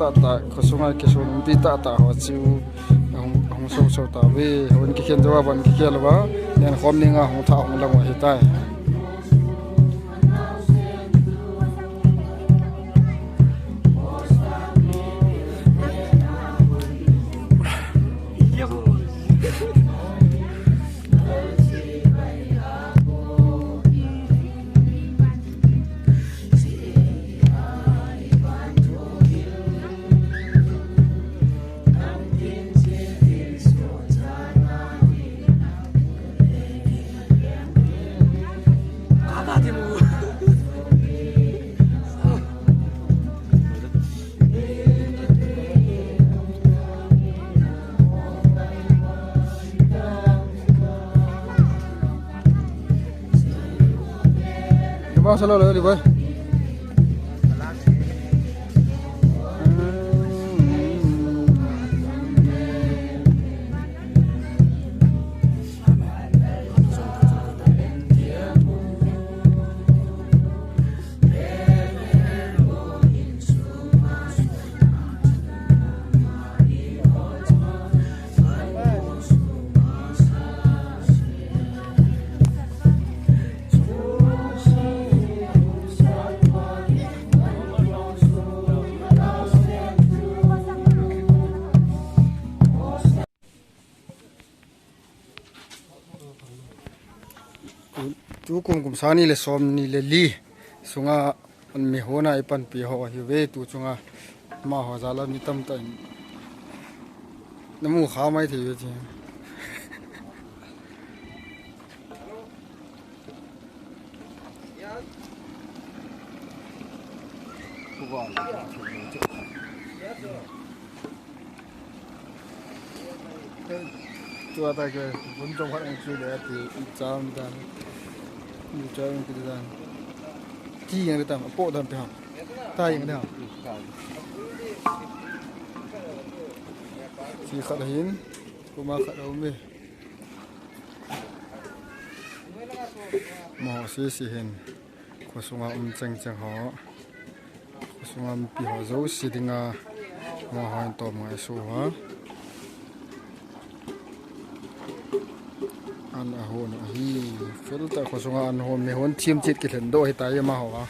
ta ta khosungai ke son pi ta ta ho chu hong so ta we hon ki khen jawa ban ki khel ba nen khom ni nga hong tha hong lang wa hi tai Bang salah lah boy. Tu kum sani le som ni le li sunga an mi hona ipan pi ho hi ve tu chunga ma ho zala mi tam ta namu kha mai the ye chi chua ta ke bun trong phát anh chưa để thì chao người ta như chơi người ta chi người ta bộ đàn theo tay người ta chỉ khát hiến cũng mà khát đâu mê mà xí hiền có sung âm chăng chăng họ có sung âm bị họ giấu xí đi ngà mà hoàn toàn ngoài số hả an a hon hi fel ta ko songa an hon me hon thiam chit ki thlen do hi ta ya ma ho wa